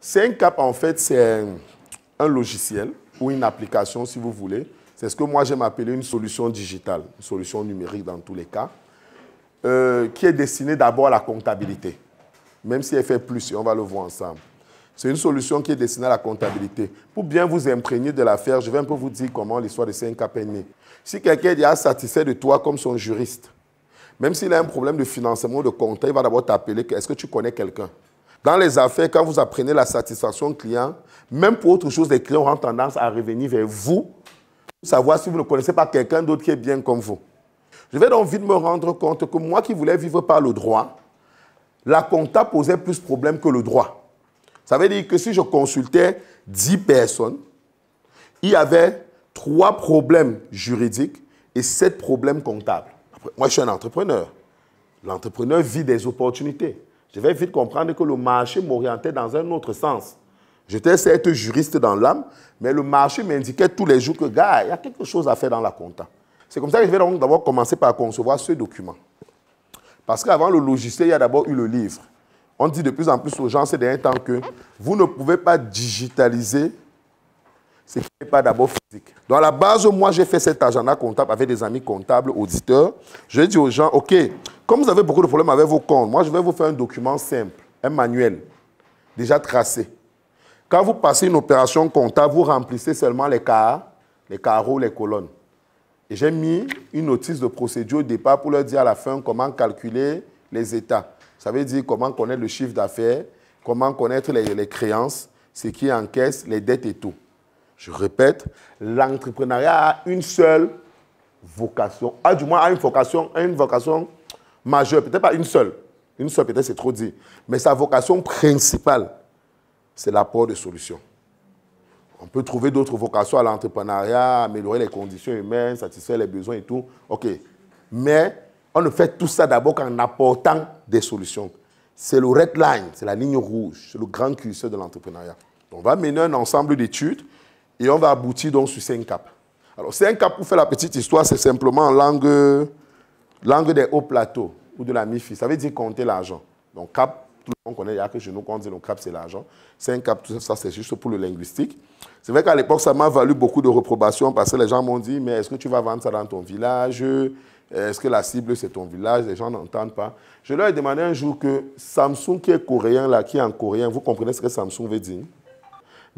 5Cap, en fait, c'est un logiciel ou une application, si vous voulez. C'est ce que moi, j'aime appeler une solution digitale, une solution numérique dans tous les cas, qui est destinée d'abord à la comptabilité, même si elle fait plus, et on va le voir ensemble. C'est une solution qui est destinée à la comptabilité. Pour bien vous imprégner de l'affaire, je vais un peu vous dire comment l'histoire de 5Cap est née. Si quelqu'un est déjà satisfait de toi comme son juriste, même s'il a un problème de financement ou de compta, il va d'abord t'appeler, est-ce que tu connais quelqu'un? Dans les affaires, quand vous apprenez la satisfaction client, même pour autre chose, les clients auront tendance à revenir vers vous pour savoir si vous ne connaissez pas quelqu'un d'autre qui est bien comme vous. Je vais donc vite me rendre compte que moi qui voulais vivre par le droit, la compta posait plus de problèmes que le droit. Ça veut dire que si je consultais 10 personnes, il y avait 3 problèmes juridiques et 7 problèmes comptables. Moi, je suis un entrepreneur. L'entrepreneur vit des opportunités. Je vais vite comprendre que le marché m'orientait dans un autre sens. J'étais certes juriste dans l'âme, mais le marché m'indiquait tous les jours que, gars, il y a quelque chose à faire dans la compta. C'est comme ça que je vais donc d'abord commencer par concevoir ce document. Parce qu'avant le logiciel, il y a d'abord eu le livre. On dit de plus en plus aux gens ces derniers temps que vous ne pouvez pas digitaliser ce qui n'est pas d'abord physique. Dans la base, moi, j'ai fait cet agenda comptable avec des amis comptables, auditeurs. Je dis aux gens, OK, comme vous avez beaucoup de problèmes avec vos comptes, moi, je vais vous faire un document simple, un manuel, déjà tracé. Quand vous passez une opération comptable, vous remplissez seulement les carreaux, les colonnes. Et j'ai mis une notice de procédure au départ pour leur dire à la fin comment calculer les états. Ça veut dire comment connaître le chiffre d'affaires, comment connaître les créances, ce qui encaisse, les dettes et tout. Je répète, l'entrepreneuriat a une seule vocation, du moins a une vocation majeure, peut-être pas une seule peut-être c'est trop dit, mais sa vocation principale, c'est l'apport de solutions. On peut trouver d'autres vocations à l'entrepreneuriat, améliorer les conditions humaines, satisfaire les besoins et tout, ok. Mais on ne fait tout ça d'abord qu'en apportant des solutions. C'est le red line, c'est la ligne rouge, c'est le grand curseur de l'entrepreneuriat. On va mener un ensemble d'études et on va aboutir donc sur 5Cap. Alors 5Cap, pour faire la petite histoire, c'est simplement en langue des hauts plateaux ou de la MIFI. Ça veut dire compter l'argent. Donc cap, tout le monde connaît, il n'y a que chez nous qu'on dit le cap, c'est l'argent. 5Cap, tout ça, c'est juste pour le linguistique. C'est vrai qu'à l'époque, ça m'a valu beaucoup de reprobations parce que les gens m'ont dit, mais est-ce que tu vas vendre ça dans ton village? Est-ce que la cible, c'est ton village? Les gens n'entendent pas. Je leur ai demandé un jour que Samsung, qui est coréen, là, qui est en coréen, vous comprenez ce que Samsung veut dire?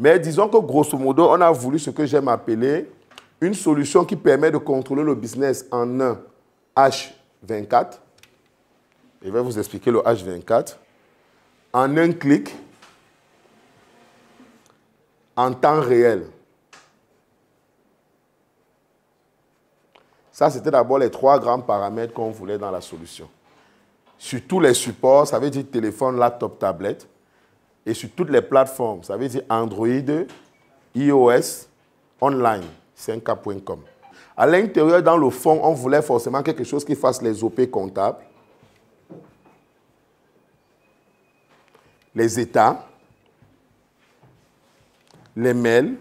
Mais disons que grosso modo, on a voulu ce que j'aime appeler une solution qui permet de contrôler le business en un H24. Je vais vous expliquer le H24. En un clic, en temps réel. Ça, c'était d'abord les 3 grands paramètres qu'on voulait dans la solution. Sur tous les supports, ça veut dire téléphone, laptop, tablette. Et sur toutes les plateformes, ça veut dire Android, iOS, online, 5Cap.com. À l'intérieur, dans le fond, on voulait forcément quelque chose qui fasse les OP comptables, les états, les mails,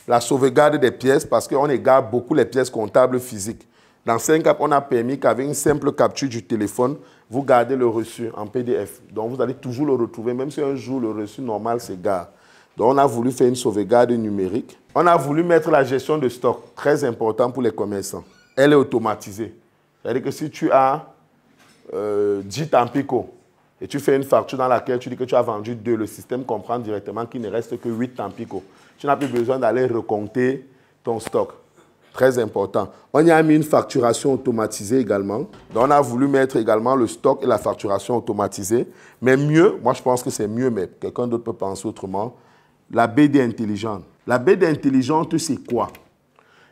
la sauvegarde des pièces, parce qu'on égare beaucoup les pièces comptables physiques. Dans 5Cap, on a permis qu'avec une simple capture du téléphone, vous gardez le reçu en PDF. Donc, vous allez toujours le retrouver, même si un jour le reçu normal s'égare. Donc, on a voulu faire une sauvegarde numérique. On a voulu mettre la gestion de stock, très important pour les commerçants. Elle est automatisée. C'est-à-dire que si tu as 10 Tampico et tu fais une facture dans laquelle tu dis que tu as vendu 2, le système comprend directement qu'il ne reste que 8 Tampico. Tu n'as plus besoin d'aller recompter ton stock. Très important. On y a mis une facturation automatisée également. Donc, on a voulu mettre également le stock et la facturation automatisée. Mais mieux, moi je pense que c'est mieux, mais quelqu'un d'autre peut penser autrement, la BD intelligente. La BD intelligente, c'est quoi?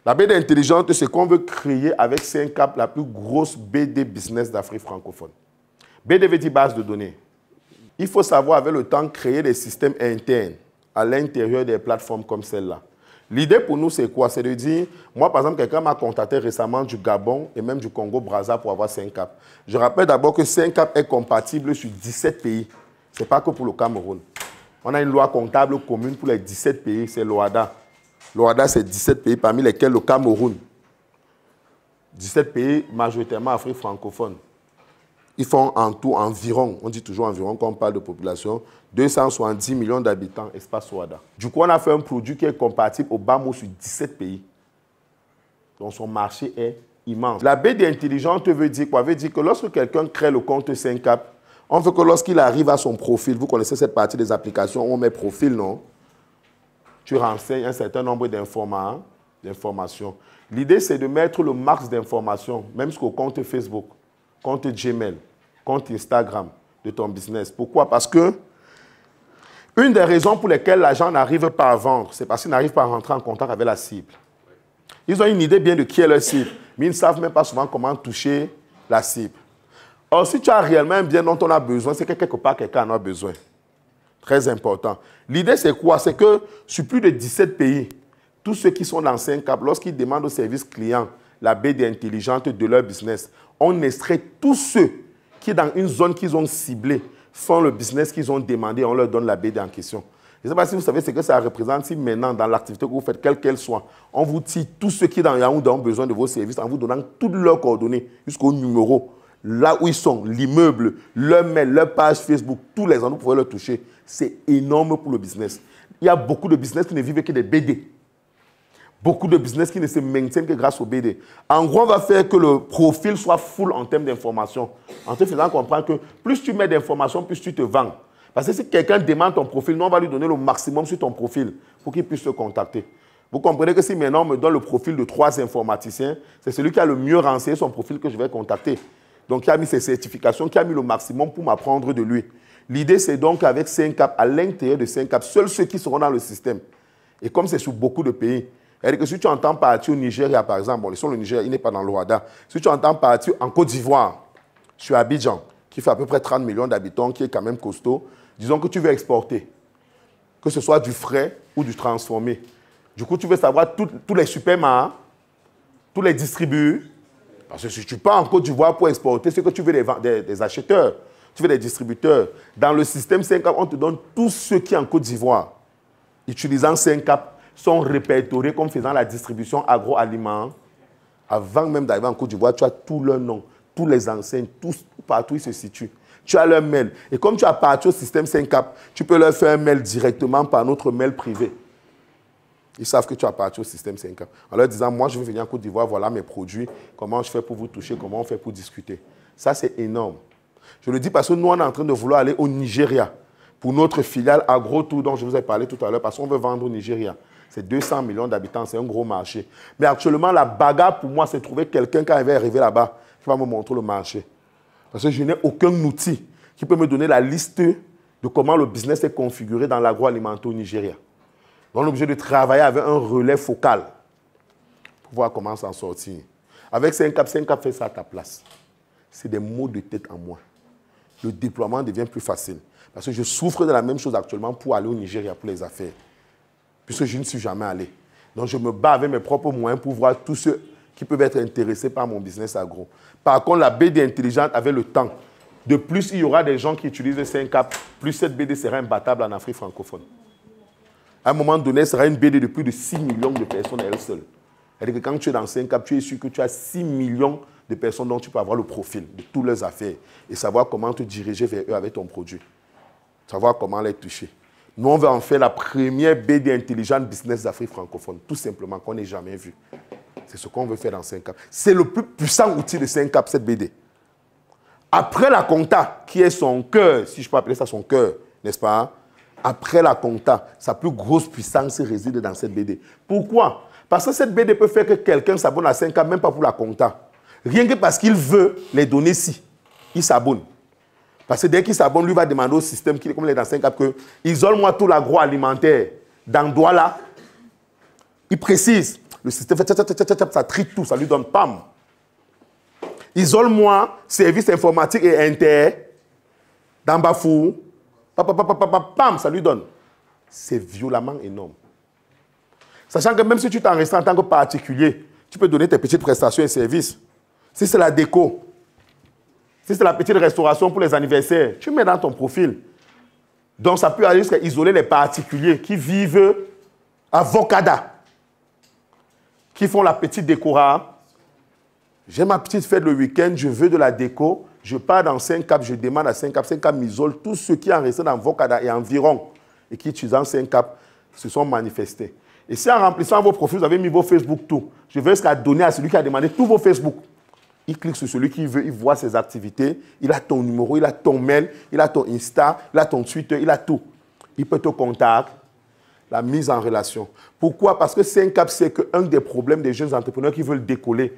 La BD intelligente, c'est qu'on veut créer avec 5Cap la plus grosse BD business d'Afrique francophone. BD veut dire base de données. Il faut savoir avec le temps créer des systèmes internes à l'intérieur des plateformes comme celle-là. L'idée pour nous, c'est quoi? C'est de dire, moi, par exemple, quelqu'un m'a contacté récemment du Gabon et même du Congo-Brazza pour avoir 5Cap. Je rappelle d'abord que 5Cap est compatible sur 17 pays. Ce n'est pas que pour le Cameroun. On a une loi comptable commune pour les 17 pays, c'est l'OADA. L'OADA, c'est 17 pays, parmi lesquels le Cameroun. 17 pays, majoritairement Afrique francophone. Ils font en tout environ, on dit toujours environ quand on parle de population, 270 millions d'habitants, espace Ouada. Du coup, on a fait un produit qui est compatible au bas mot sur 17 pays. Donc, son marché est immense. La BD intelligente veut dire quoi? Veut dire que lorsque quelqu'un crée le compte 5Cap, on veut que lorsqu'il arrive à son profil, vous connaissez cette partie des applications où on met profil, non? Tu renseignes un certain nombre d'informations. L'idée, c'est de mettre le max d'informations, même jusqu'au compte Facebook, compte Gmail, compte Instagram de ton business. Pourquoi? Parce que une des raisons pour lesquelles l'agent n'arrive pas à vendre, c'est parce qu'il n'arrive pas à rentrer en contact avec la cible. Ils ont une idée bien de qui est leur cible, mais ils ne savent même pas souvent comment toucher la cible. Or, si tu as réellement un bien dont on a besoin, c'est que quelque part, quelqu'un en a besoin. Très important. L'idée, c'est quoi? C'est que sur plus de 17 pays, tous ceux qui sont dans 5Cap, lorsqu'ils demandent au service client la BD intelligente de leur business, on extrait tous ceux qui, dans une zone qu'ils ont ciblée, font le business qu'ils ont demandé, on leur donne la BD en question. Je ne sais pas si vous savez ce que ça représente si maintenant, dans l'activité que vous faites, quelle qu'elle soit, on vous tire tous ceux qui, dans Yaoundé, ont besoin de vos services en vous donnant toutes leurs coordonnées jusqu'au numéro, là où ils sont, l'immeuble, leur mail, leur page Facebook, tous les endroits, vous pouvez leur toucher. C'est énorme pour le business. Il y a beaucoup de business qui ne vivent que des BD. Beaucoup de business qui ne se maintiennent que grâce au BD. En gros, on va faire que le profil soit full en termes d'informations. En te faisant comprendre que plus tu mets d'informations, plus tu te vends. Parce que si quelqu'un demande ton profil, nous, on va lui donner le maximum sur ton profil pour qu'il puisse te contacter. Vous comprenez que si maintenant on me donne le profil de 3 informaticiens, c'est celui qui a le mieux renseigné son profil que je vais contacter. Donc, qui a mis ses certifications, qui a mis le maximum pour m'apprendre de lui. L'idée, c'est donc qu'avec 5Cap, à l'intérieur de 5Cap, seuls ceux qui seront dans le système. Et comme c'est sur beaucoup de pays, c'est-à-dire que si tu entends partir au Nigeria, par exemple, bon, le Nigeria, il n'est pas dans le Rwanda. Si tu entends partir en Côte d'Ivoire, sur Abidjan, qui fait à peu près 30 millions d'habitants, qui est quand même costaud, disons que tu veux exporter, que ce soit du frais ou du transformé. Du coup, tu veux savoir tous les supermarchés, tous les distributeurs. Parce que si tu pars en Côte d'Ivoire pour exporter, c'est que tu veux des acheteurs, tu veux des distributeurs. Dans le système 5Cap, on te donne tous ceux qui en Côte d'Ivoire, utilisant 5Cap, sont répertoriés comme faisant la distribution agroalimentaire. Avant même d'arriver en Côte d'Ivoire, tu as tous leurs noms, tous les enseignes, tous, partout ils se situent. Tu as leur mail. Et comme tu as parti au système 5Cap, tu peux leur faire un mail directement par notre mail privé. Ils savent que tu as parti au système 5Cap. En leur disant, moi je veux venir en Côte d'Ivoire, voilà mes produits, comment je fais pour vous toucher, comment on fait pour discuter. Ça c'est énorme. Je le dis parce que nous on est en train de vouloir aller au Nigeria pour notre filiale AgroTour dont je vous ai parlé tout à l'heure parce qu'on veut vendre au Nigeria. C'est 200 millions d'habitants, c'est un gros marché. Mais actuellement, la bagarre pour moi, c'est trouver quelqu'un qui va arriver là-bas qui va me montrer le marché. Parce que je n'ai aucun outil qui peut me donner la liste de comment le business est configuré dans l'agroalimentaire au Nigeria. Donc, on est obligé de travailler avec un relais focal pour voir comment s'en sortir. Avec 5Cap, 5Cap fait ça à ta place. C'est des mots de tête en moins. Le déploiement devient plus facile. Parce que je souffre de la même chose actuellement pour aller au Nigeria pour les affaires. Puisque je ne suis jamais allé. Donc, je me bats avec mes propres moyens pour voir tous ceux qui peuvent être intéressés par mon business agro. Par contre, la BD intelligente avait le temps. De plus, il y aura des gens qui utilisent le 5Cap, plus cette BD sera imbattable en Afrique francophone. À un moment donné, ce sera une BD de plus de 6 millions de personnes à elle seule. C'est-à-dire que quand tu es dans 5Cap, tu es sûr que tu as 6 millions de personnes dont tu peux avoir le profil de toutes leurs affaires et savoir comment te diriger vers eux avec ton produit. Savoir comment les toucher. Nous, on va en faire la première BD intelligente business d'Afrique francophone, tout simplement, qu'on n'ait jamais vu. C'est ce qu'on veut faire dans 5Cap. C'est le plus puissant outil de 5Cap, cette BD. Après la compta, qui est son cœur, si je peux appeler ça son cœur, n'est-ce pas? Après la compta, sa plus grosse puissance réside dans cette BD. Pourquoi? Parce que cette BD peut faire que quelqu'un s'abonne à 5Cap, même pas pour la compta. Rien que parce qu'il veut les donner ici. Il s'abonne. Parce que dès qu'il s'abonne, lui va demander au système, comme il est dans 5Cap, que isole-moi tout l'agroalimentaire dans Douala. Il précise. Le système fait ça trie tout, ça lui donne PAM. Isole-moi service informatique et inter dans Bafou. Pam, ça lui donne. C'est violemment énorme. Sachant que même si tu t'enregistres en tant que particulier, tu peux donner tes petites prestations et services. Si c'est la déco, si c'est la petite restauration pour les anniversaires, tu mets dans ton profil. Donc ça peut aller jusqu'à isoler les particuliers qui vivent à Vocada, qui font la petite décoration. J'ai ma petite fête le week-end, je veux de la déco. Je pars dans 5 caps, je demande à 5 caps. 5 caps m'isole. Tous ceux qui ont resté dans Vocada et environ et qui utilisent 5 caps se sont manifestés. Et si en remplissant vos profils, vous avez mis vos Facebook tout, je vais jusqu'à donner à celui qui a demandé tous vos Facebook. Il clique sur celui qui veut, il voit ses activités, il a ton numéro, il a ton mail, il a ton Insta, il a ton Twitter, il a tout. Il peut te contacter. La mise en relation. Pourquoi? Parce que 5 caps, c'est qu'un des problèmes des jeunes entrepreneurs qui veulent décoller,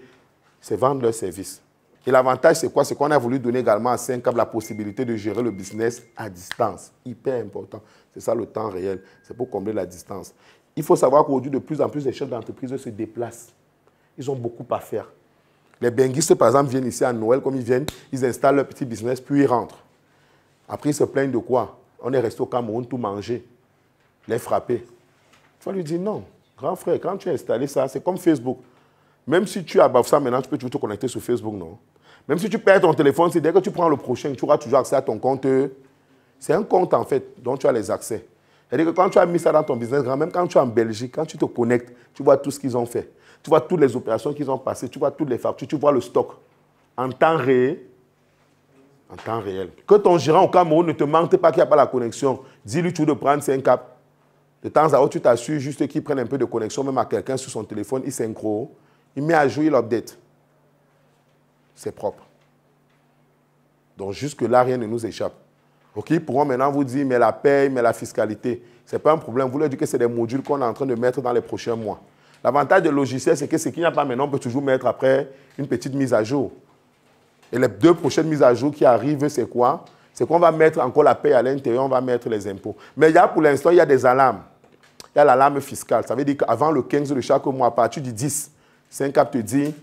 c'est vendre leurs services. Et l'avantage, c'est quoi? C'est qu'on a voulu donner également à 5 caps la possibilité de gérer le business à distance. Hyper important. C'est ça le temps réel. C'est pour combler la distance. Il faut savoir qu'aujourd'hui, de plus en plus, les chefs d'entreprise se déplacent. Ils ont beaucoup à faire. Les benguistes, par exemple, viennent ici à Noël, comme ils viennent, ils installent leur petit business, puis ils rentrent. Après, ils se plaignent de quoi? On est resté au Cameroun, tout manger. Les frapper. Il faut lui dire non. Grand frère, quand tu as installé ça, c'est comme Facebook. Même si tu as ça maintenant, tu peux toujours te connecter sur Facebook, non? Même si tu perds ton téléphone, c'est dès que tu prends le prochain, tu auras toujours accès à ton compte. C'est un compte, en fait, dont tu as les accès. C'est-à-dire que quand tu as mis ça dans ton business, même quand tu es en Belgique, quand tu te connectes, tu vois tout ce qu'ils ont fait. Tu vois toutes les opérations qu'ils ont passées, tu vois toutes les factures, tu vois le stock. En temps réel. En temps réel. Que ton gérant au Cameroun ne te mente pas qu'il n'y a pas la connexion. Dis-lui toujours de prendre 5 caps. De temps à autre, tu t'assures juste qu'il prenne un peu de connexion, même à quelqu'un sur son téléphone, il synchro, il met à jour, il update. C'est propre. Donc jusque-là, rien ne nous échappe. OK, ils pourront maintenant vous dire, mais la paye, mais la fiscalité, ce n'est pas un problème. Vous leur dites que c'est des modules qu'on est en train de mettre dans les prochains mois. L'avantage des logiciels, c'est que ce qu'il n'y a pas maintenant, on peut toujours mettre après une petite mise à jour. Et les 2 prochaines mises à jour qui arrivent, c'est quoi? C'est qu'on va mettre encore la paye à l'intérieur, on va mettre les impôts. Mais il y a, pour l'instant, il y a des alarmes. Il y a l'alarme fiscale. Ça veut dire qu'avant le 15 de chaque mois, à partir du 10, 5 cap te dit,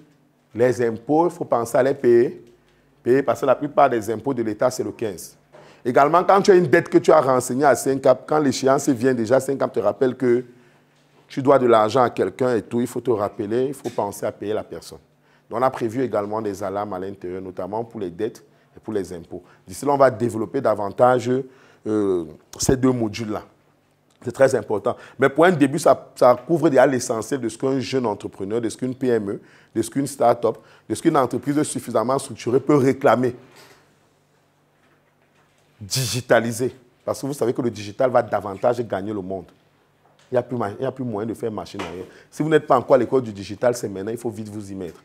les impôts, il faut penser à les payer. Payer parce que la plupart des impôts de l'État, c'est le 15. Également, quand tu as une dette que tu as renseignée à 5 cap, quand l'échéance vient déjà, 5 cap te rappelle que tu dois de l'argent à quelqu'un et tout, il faut te rappeler, il faut penser à payer la personne. Donc, on a prévu également des alarmes à l'intérieur, notamment pour les dettes et pour les impôts. D'ici là, on va développer davantage ces 2 modules-là. C'est très important. Mais pour un début, ça couvre déjà l'essentiel de ce qu'un jeune entrepreneur, de ce qu'une PME, de ce qu'une start-up, de ce qu'une entreprise suffisamment structurée peut réclamer. Digitaliser. Parce que vous savez que le digital va davantage gagner le monde. Il n'y a plus moyen de faire machine arrière. Si vous n'êtes pas encore à l'école du digital, c'est maintenant, il faut vite vous y mettre.